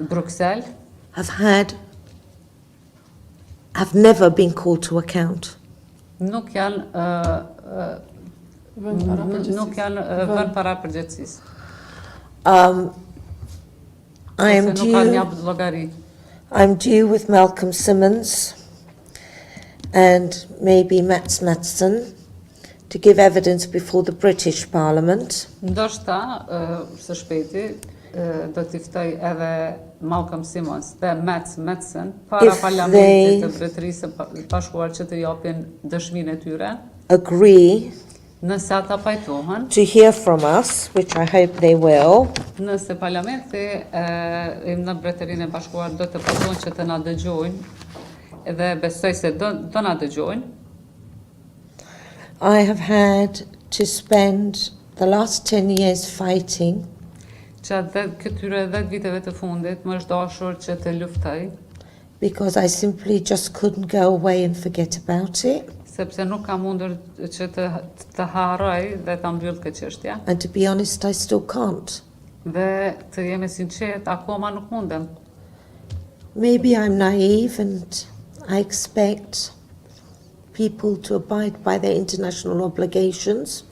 S3: Bruxelles.
S2: Have never been called to account.
S3: Nuk janë vënë para përgjegjësisë.
S2: I'm due with Malcolm Simmons and maybe Mats Matson to give evidence before the British Parliament.
S3: Ndoshta së shpejti do t'i ftoj edhe Malcolm Simmons dhe Mats Matson para parlamentit të Britanisë së Bashkuar që të japin dëshminë e tyre.
S2: Agree
S3: Nëse ata pajtohen,
S2: to hear from us, which I hope they will,
S3: nëse parlamenti në Mbretërinë e Bashkuar do të pajtohen që të na dëgjojnë dhe besoj se do na dëgjojnë.
S2: I have had to spend the last 10 years fighting
S3: Që këtyre 10 viteve të fundit më është dashur që të luftoj,
S2: because I simply just couldn't go away and forget about it.
S3: sepse nuk kam mundur që të harroj dhe ta mbyll këtë çështje.
S2: And to be honest, I still can't.
S3: Dhe të jemi sinqert, akoma nuk mundem.
S2: Maybe I'm naive and I expect people to abide by their international obligations.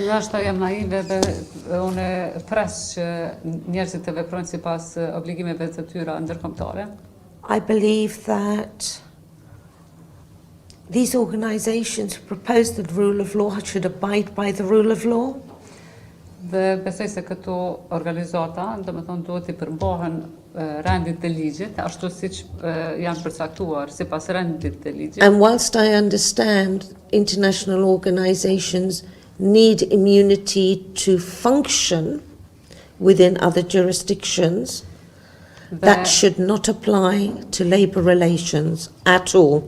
S3: Ndoshta jam naive dhe unë pres që njerëzit të veprojnë sipas obligimeve të tyre ndërkombëtare.
S2: I believe that these organizations propose that the rule of law should abide by the rule of law.
S3: Dhe besoj se këto organizata, domethënë duhet i përmbahen rendit të ligjit, ashtu siç janë përcaktuar sipas rendit të ligjit.
S2: And whilst I understand international organizations need immunity to function within other jurisdictions, that should not apply to labor relations at all.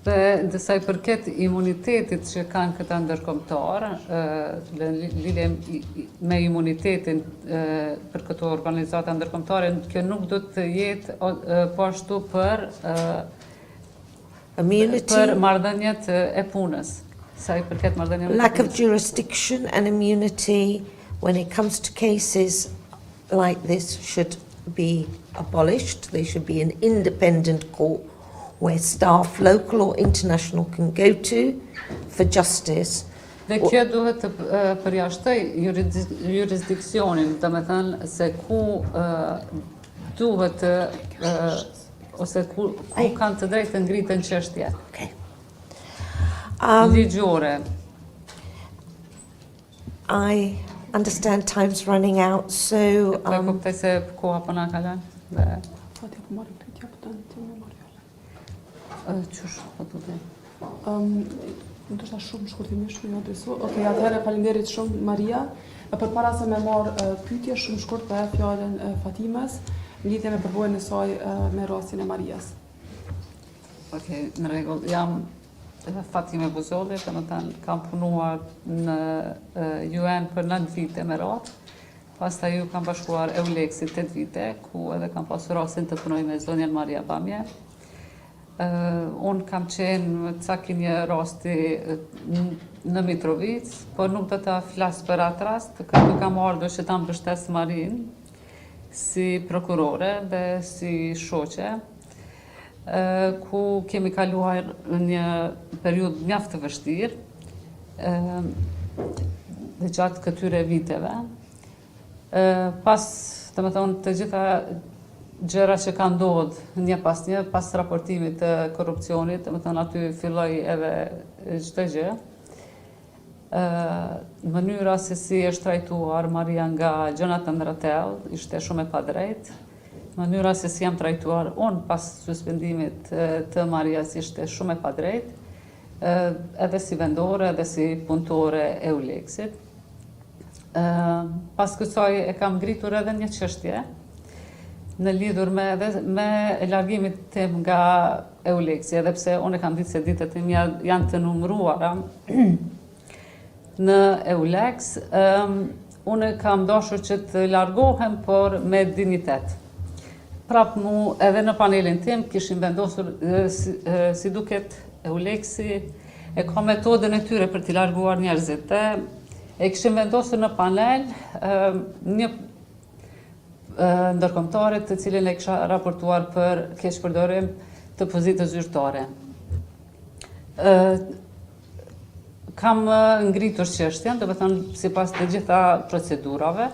S3: Dhe ndërsa i përket imunitetit që kanë këta ndërkombëtar, lidhje me imunitetin për këto organizata ndërkombëtare, kjo nuk do të jetë po ashtu për marrëdhëniet e punës. Sa i përket marrëdhënieve.
S2: Lack of jurisdiction and immunity when it comes to cases like this should be abolished. There should be an independent court where staff, local or international, can go to for justice.
S3: Dhe kjo duhet të përjashtoj jurisdiksionin, domethënë se ku duhet ose ku kanë të drejtë të ngritën çështje.
S2: Okay.
S3: Ligjore.
S2: I understand time's running out, so
S3: Kuptoj se koha po na kalon. Dhe
S1: Fatja po marrim këtë japë të në marrë.
S3: Qysh po të dhe?
S1: Ndoshta shumë shkurtimisht më adresu. Okej, atëherë faleminderit shumë Maria. Përpara se me marr pyetje shumë shkurt për fjalën e Fatimes, lidhje me përbojën e saj me rastin e Marias.
S3: Okej, në rregull. Jam Fatime Buzolli, domethënë kam punuar në UN për 9 vite me radhë. Pastaj ju kam bashkuar Eulexit 8 vite, ku edhe kam pasur rastin të punoj me zonjën Maria Bamieh. Unë kam qenë caki një rasti në Mitrovic, por nuk do të flas për atë rast, këtu kam ardhur që ta mbështes Marin si prokurore dhe si shoqe, ku kemi kaluar një periudhë mjaft të vështirë dhe gjatë këtyre viteve. Pas, domethënë, të gjitha gjëra që kanë ndodhur një pas raportimit të korrupsionit, domethënë aty filloi edhe çdo gjë. Mënyra se si është trajtuar Maria nga Jonathan Ratel ishte shumë e padrejtë. Mënyra se si jam trajtuar unë pas suspendimit të Marias ishte shumë e padrejtë, edhe si vendore, edhe si punëtore e Eulexit. Pas kësaj e kam ngritur edhe një çështje në lidhur me largimit tim nga Eulexi, edhe pse unë kam ditë se ditët e mia janë të numëruara në Eulex, unë kam dashur që të largohem, por me dignitet. Prap mu edhe në panelin tim kishin vendosur si duket Eulexi e ka metodën e tyre për t'i larguar njerëzit. E kishin vendosur në panel një ndërkombëtarit të cilin e kisha raportuar për keqpërdorim të pozitës zyrtare. Kam ngritur çështjen, domethënë sipas të gjitha procedurave,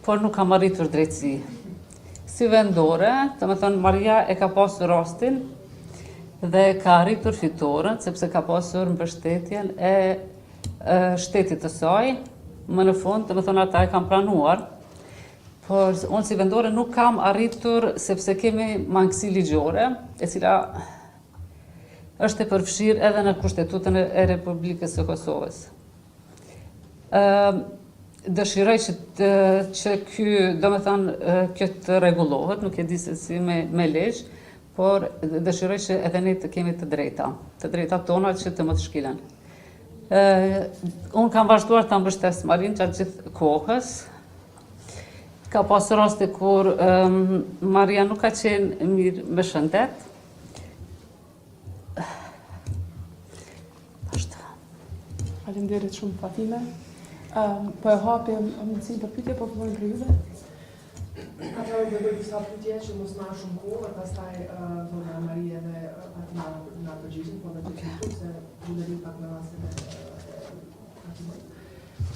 S3: por nuk kam arritur drejtësi. Si vendore, domethënë Maria e ka pasur rastin dhe ka arritur fitoren, sepse ka pasur mbështetjen e shtetit të saj. Më në fund, domethënë ata e kam pranuar. Por unë si vendore nuk kam arritur sepse kemi mangësi ligjore, e cila është e përfshirë edhe në Kushtetutën e Republikës së Kosovës. Dëshiroj që kjo të rregullohet, nuk e di se si me ligj, por dëshiroj që edhe ne të kemi të drejta tona që të më të shkilen. Unë kam vazhduar të mbështes Marin gjatë gjithë kohës. Ka pasur raste kur Maria nuk ka qenë mirë me shëndet.
S1: Faleminderit shumë Fatime. Po e hapim mundësinë për pyetje, po fillojmë për juve.
S4: Atëherë do bëj disa pyetje që mos marr shumë kohë, pastaj zona Maria dhe Fatima na përgjigjen, po do të them se do të pak në rastin e Fatimës.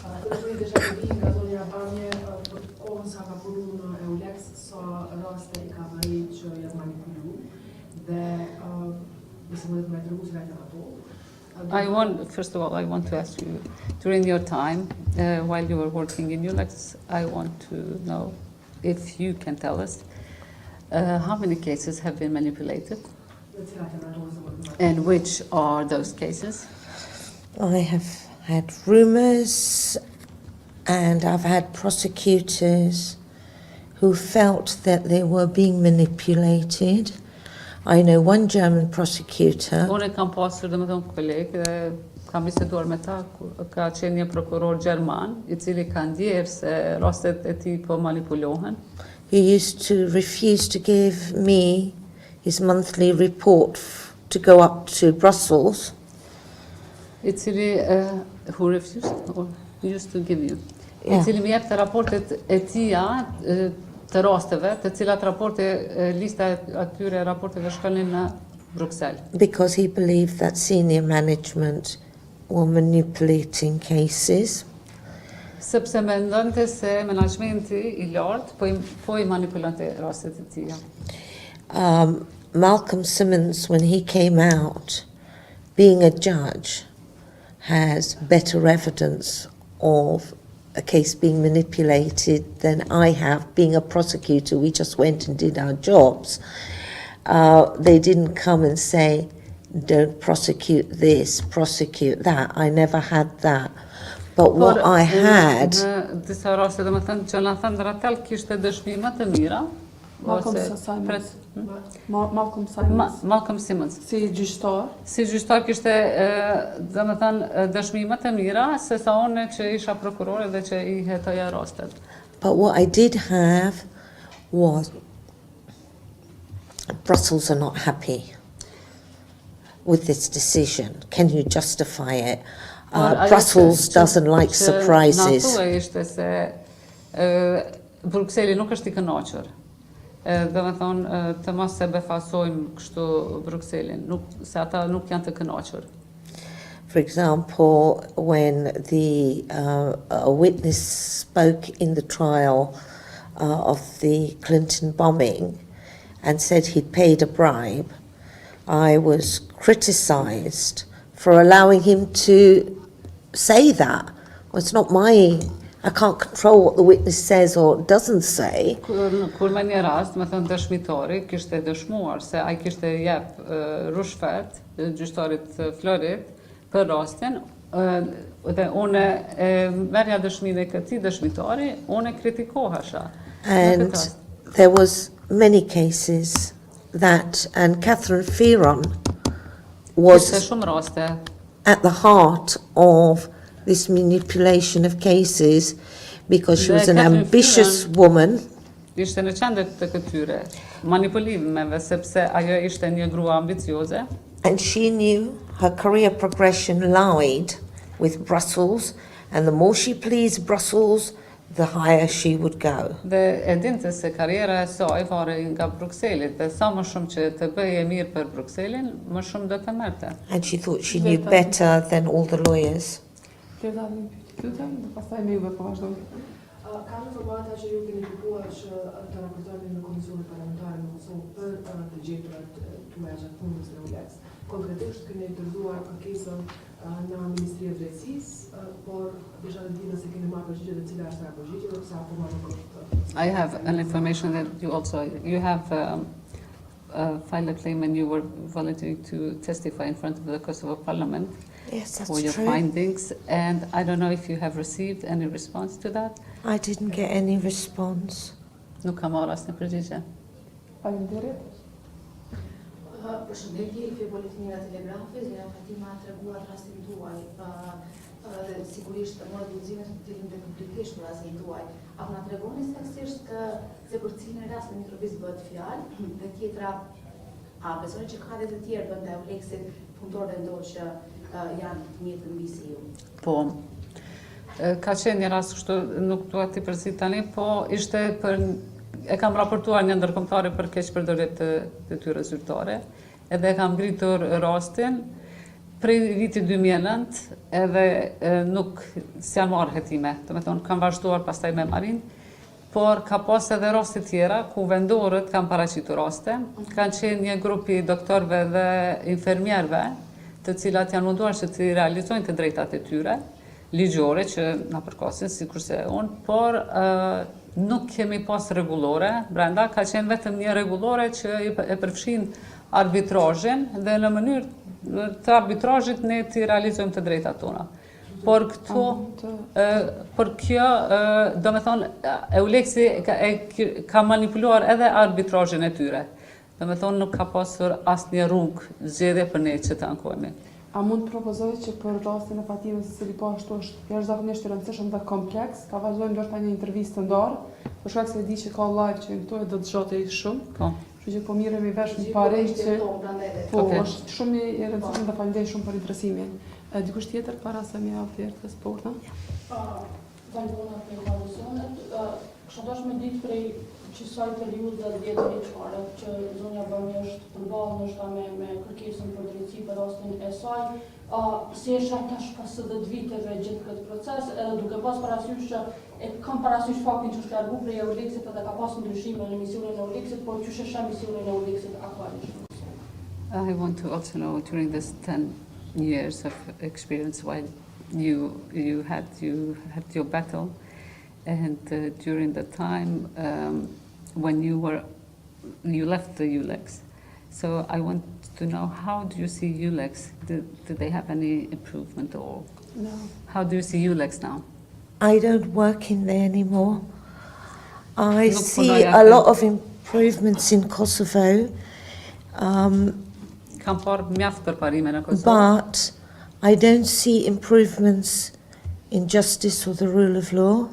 S4: Kërkoj të shërbim nga zonja Bamieh për kohën sa ka punu në Eulex, sa raste I ka bërë që janë manipuluar dhe nëse më të tregu se janë ato.
S3: First of all, I want to ask you, during your time, while you were working in Eulex, I want to know if you can tell us how many cases have been manipulated and which are those cases?
S2: I have had rumours and I've had prosecutors who felt that they were being manipulated. I know one German prosecutor.
S3: Unë kam pasur domethënë kolegë dhe kam biseduar me ta, ka qenë një prokuror gjerman I cili ka ndjerë se rastet e tij po manipulohen.
S2: He used to refuse to give me his monthly report to go up to Brussels.
S3: I cili who refused or used to give you.
S2: Yeah.
S3: I cili më jepte raportet e tija të rasteve, të cilat lista e atyre raporteve shkonin në Bruxelles.
S2: Because he believed that senior management were manipulating cases.
S3: Sepse mendonte se menaxhmenti I lartë po I manipulonte rastet e tija.
S2: Malcolm Simmons, when he came out, being a judge, has better evidence of a case being manipulated than I have. Being a prosecutor, we just went and did our jobs. They didn't come and say, don't prosecute this, prosecute that. I never had that. But what I had...
S3: Në disa raste, domethënë, Jonathan Rattel kishte dëshmi më të mira. Malcolm Simmons.
S1: Si gjyqtar.
S3: Si gjyqtar kishte, domethënë, dëshmi më të mira se sa unë që isha prokurore dhe që I hetoja rastet.
S2: But what I did have was Brussels are not happy with this decision. Can you justify it? Brussels doesn't like surprises.
S3: Natua ishte se Bruxelli nuk është I kënaqur. Dhe me thonë, të mos se befasojmë kështu Bruxellin, se ata nuk janë të kënaqur.
S2: For example, when a witness spoke in the trial of the Clinton bombing and said he'd paid a bribe, I was criticized for allowing him to say that. Well, it's not I can't control what the witness says or doesn't say.
S3: Kur me një rast, me thënë dëshmitari, kishte dëshmuar se ai kishte jep rushfet gjyqtarit Florit për rastin, dhe une merja dëshmine e këtij dëshmitari, une kritikohesha.
S2: And there was many cases that, and Catherine Fearon was at the heart of this manipulation of cases because she was an ambitious woman.
S3: Ishte në qendër të këtyre manipulimeve sepse ajo ishte një grua ambicioze.
S2: And she knew her career progression lied with Brussels, and the more she pleased Brussels, the higher she would go.
S3: Dhe e dinte se karriera e saj vare nga Bruxellit, dhe sa më shumë që të bëje mirë për Bruxellin, më shumë do të merrte.
S2: And she thought she knew better than all the lawyers.
S4: Kam informata që ju keni kërkuar që të raportoni në Komisionin Parlamentar në Kosovë për të gjeturat tuaja gjatë punës në Eulex. Konkretisht keni dërguar kërkesën në Ministri e Drejtësisë, por desha të di nëse keni marrë përgjigje dhe cila është ajo përgjigje dhe pse akoma nuk është.
S3: I have an information that you have file a claim and you were volunteering to testify in front of the Kosovo Parliament
S2: Yes, that's
S3: for your
S2: true.
S3: findings. And I don't know if you have received any response to that.
S2: I didn't get any response.
S3: Nuk kam marrë asnjë përgjigje.
S1: Faleminderit.
S5: Përshëndetje, i kthej buletinit nga telegrafi, Zëra Fatima treguar rastin tuaj. Dhe sigurisht morët udhëzimin të dilin dhe publikisht për rastin tuaj. A na tregoni saktësisht se për cilin rast në mikrobis bëhet fjalë dhe tjetra, a besoni që ka dhe të tjerë bënda Eulexit punëtorë dhe ndoshtë që janë të njëjtën mbi si ju?
S3: Po. Ka qenë një rast kështu, nuk dua t'i përzit tani, po ishte për e kam raportuar një ndërkombëtare për keqpërdorim të detyre zyrtare, edhe e kam ngritur rastin prej vitit 2009, edhe nuk s'janë marrë hetime, do me thonë kam vazhduar pastaj me marrin, por ka pas edhe raste tjera ku vendorët kanë paraqitur raste, kanë qenë një grupi doktorëve dhe infermierëve, të cilat janë munduar që të realizojnë të drejtat e tyre, ligjore që na përkasin, sikurse unë, por nuk kemi pas rregullore brenda, ka qenë vetëm një rregullore që e përfshin arbitrazhin dhe në mënyrë të arbitrazhit ne të realizojmë të drejtat tona. Por këto, por kjo, do me thonë, Eulexi ka manipuluar edhe arbitrazhin e tyre. Do me thonë, nuk ka pasur asnjë rrugë zgjedhje për ne që të ankohemi.
S1: A mund të propozoj që për rastin e Fatimës, se cili po ashtu është jashtëzakonisht i rëndësishëm dhe kompleks, ta vazhdojmë ndoshta një intervistë të ndarë, për shkak se e di që ka live që këtu e do të zgjatej shumë.
S3: Po.
S1: Kështu që po miremi vesh një parë që po
S3: Okay.
S1: është shumë i rëndësishëm dhe falenderoj shumë për interesimin. Dikush tjetër para se më jap fjalën sporta?
S6: Vazhdojnë me informacionet, kështu dosh me ditë prej qësaj periudhe dhe 10 vjeçare që zonja Bamieh është përballë ndoshta me kërkesën për drejtësi për rastin e saj, si e sheh tash pas 10 viteve gjithë këtë proces, edhe duke pas parasysh që e kam parasysh faktin që është largu prej Eulexit edhe ka pasur ndryshime në misionin e Eulexit, por që sheh misionin e Eulexit aktualisht.
S3: I want to also know, during this 10 years of experience while you had your battle, and during the time when you left the Eulex. So I want to know, how do you see Eulex? Did they have any improvement or?
S1: No.
S3: How do you see Eulex now?
S2: I don't work in there anymore. I
S3: Nuk
S2: see
S3: punoj
S2: a
S3: aty.
S2: lot of improvements in Kosovo,
S3: Kam parë mjaft përparime në Kosovë,
S2: but I don't see improvements in justice or the rule of law.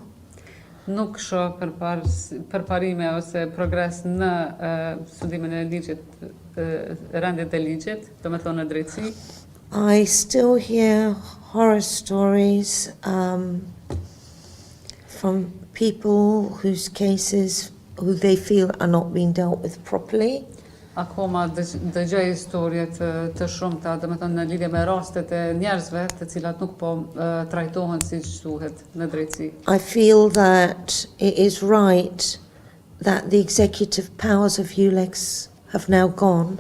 S3: nuk shoh përparime ose progres në studimin e ligjit, rendit e ligjit, do me thonë në drejtësi.
S2: I still hear horror stories from people whose cases, who they feel are not being dealt with properly.
S3: Akoma dëgjoj historie të shumta, do me thonë në lidhje me rastet e njerëzve të cilat nuk po trajtohen siç duhet në drejtësi.
S2: I feel that it is right that the executive powers of Eulex have now gone,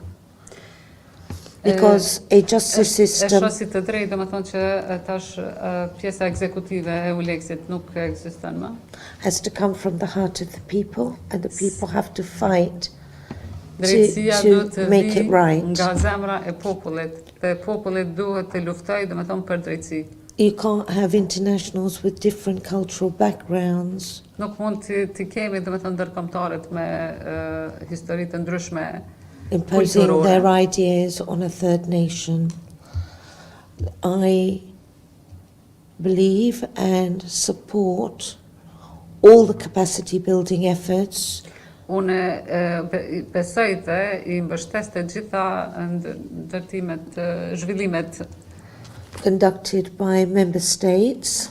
S2: because a justice
S3: E
S2: system
S3: shoh si të drejtë, do me thonë që tash pjesa ekzekutive e Eulexit nuk ekziston më.
S2: has to come from the heart of the people, and the people have to fight
S3: Drejtësia
S2: to
S3: duhet të
S2: make it
S3: vi
S2: right.
S3: nga zemra e popullit, dhe popullit duhet të luftojë, do me thonë, për drejtësi.
S2: You can't have internationals with different cultural backgrounds
S3: Nuk mund të kemi, do me thonë, ndërkombëtarët me histori të ndryshme
S2: imposing
S3: kulturore.
S2: their ideas on a third nation. I believe and support all the capacity building efforts
S3: Unë besoj dhe i mbështes të gjitha ndërtimet, zhvillimet,
S2: conducted by member states,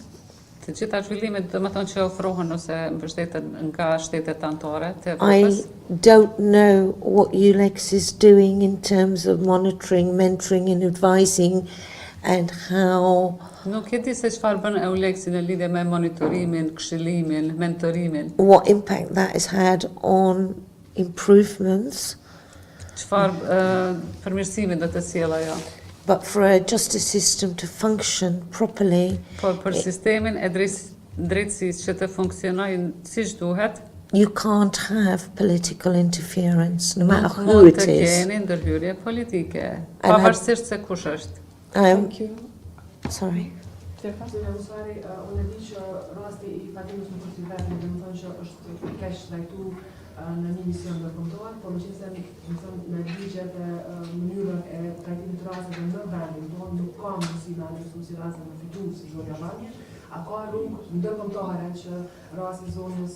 S3: të gjitha zhvillimet, do me thonë, që ofrohen ose mbështeten nga shtetet anëtare të
S2: I
S3: Evropës.
S2: don't know what Eulex is doing in terms of monitoring, mentoring and advising, and how
S3: Nuk e di se çfarë bën Eulexi në lidhje me monitorimin, këshillimin, mentorimin,
S2: what impact that has had on improvements,
S3: çfarë përmirësimi do të sjellë ajo.
S2: but for a justice system to function properly,
S3: Por për sistemin e drejtësisë që të funksionojë siç duhet,
S2: you can't have political interference, no matter who
S3: Mund
S2: it
S3: të
S2: is.
S3: keni ndërhyrje politike,
S2: And
S3: pavarësisht se kush është.
S1: Thank you.
S2: Sorry.
S1: Tjefa?
S4: Zonja Musari, unë e di që rasti i Fatimës nuk është i vetmi, dhe më thonë që është keq trajtu në një mision ndërkombëtar, por meqense më thonë me ligjet e mënyrën e trajtimit të rasteve në vendin tonë nuk ka mundësi me analizu si raste me fitu si zonja Bamieh, a ka rrugë ndërkombëtare që rasti i zonjës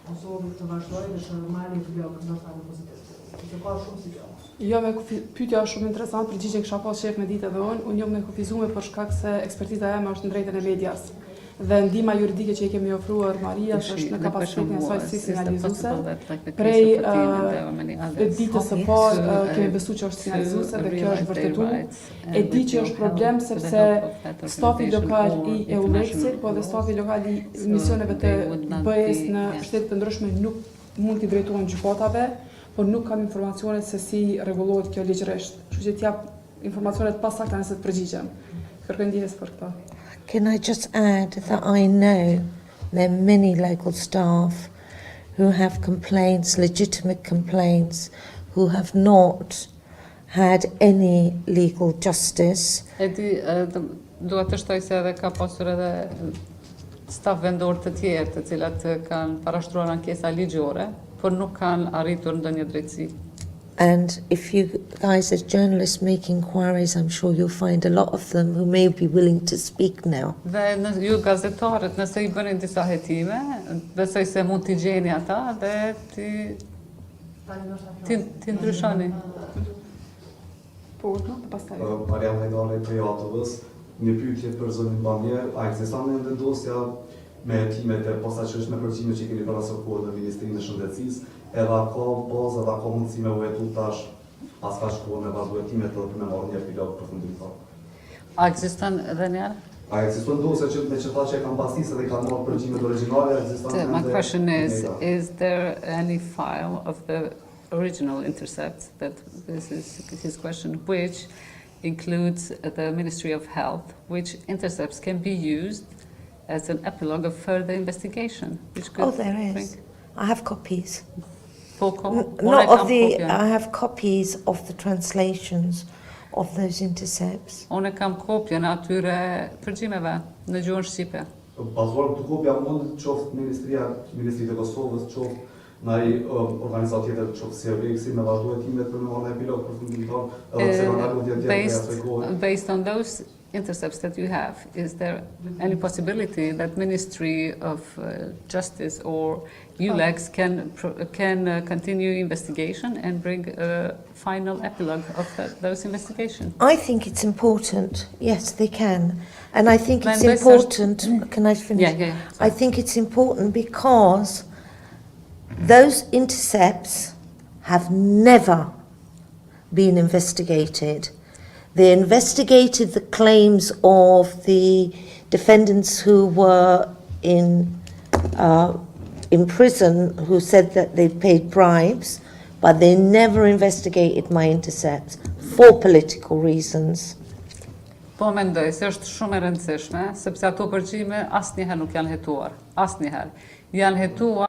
S4: Kosovit të vazhdojë dhe që marrni blok ndoshta në pozitiv. Që ka shumë si kjo.
S1: Jo, me pyetja është shumë interesant, përgjigjen kisha pas shef me ditë edhe unë jam me kufizuar për shkak se ekspertiza ime është në drejtën e medias. Dhe ndihma juridike që i kemi ofruar Marias është në kapacitetin e saj si sinjalizuese. Prej ditës së parë kemi besuar që është sinjalizuese dhe kjo është vërtetuar. E di që është problem sepse stafi lokal i Eulexit, po dhe stafi lokal i misioneve të BE-s në shtete të ndryshme nuk mund t'i drejtohen gjykatave, por nuk kam informacione se si rregullohet kjo ligjërisht. Kështu që t'jap informacionet pasakta nëse të përgjigjem. Kërkoj ndjes për këtë.
S2: Can I just add that I know there are many local staff who have complaints, legitimate complaints, who have not had any legal justice.
S3: E di, duhet të shtoj se edhe ka pasur edhe staf vendor të tjerë të cilat kanë parashtruar ankesa ligjore, por nuk kanë arritur ndonjë drejtësi.
S2: And if you guys as journalists make inquiries, I'm sure you'll find a lot of them who may be willing to speak now.
S3: Dhe ju gazetarët, nëse i bëni disa hetime, besoj se mund t'i gjeni ata dhe ti ndryshoni.
S1: Po, no, të pastaj.
S7: Mariam Hajdari për Jatëvës, një pyetje për zonin Bamieh, a ekziston ende dosja me hetimet e posaçërisht me përgjigje që keni parasokuar në Ministrinë e Shëndetësisë, edhe ka bazë edhe ka mundësi me u hetu tash pas ka shkuar me vazhdu hetimet edhe për me marrë një epilog përfundimtar.
S3: A ekziston edhe njëherë?
S7: A ekziston dosja që me që tha që e kanë pasisë dhe i kanë marrë përgjimet origjinale, ekziston ende?
S3: My question is there any file of the original intercept, that this is his question, which includes the Ministry of Health, which intercepts can be used as an epilogue of further investigation? Which could
S2: There is. I have copies.
S3: Not
S2: of the. I have copies of the translations of those intercepts.
S3: Unë kam kopjen atyre përgjimeve në gjuhën shqipe.
S7: Bazuar këtë kopja mund qoftë Ministritë e Kosovës, qoftë në organizat tjetër qoftë si Eulexi me vazhdu hetimet për me marrë epilog përfundimtar, edhe pse kanë ardhur tjetër të
S3: based on those intercepts that you have, is there any possibility that Ministry of Justice or Eulex can continue investigation and bring a final epilogue of those investigations?
S2: I think it's important. Yes, they can. And I think it's important. Can I finish?
S3: Yeah.
S2: I think it's important because those intercepts have never been investigated. They investigated the claims of the defendants who were in prison, who said that they paid bribes, but they never investigated my intercepts for political reasons.
S3: Po mendoj se është shumë e rëndësishme, sepse ato përgjime asnjëherë nuk janë hetuar, asnjëherë. Janë hetuar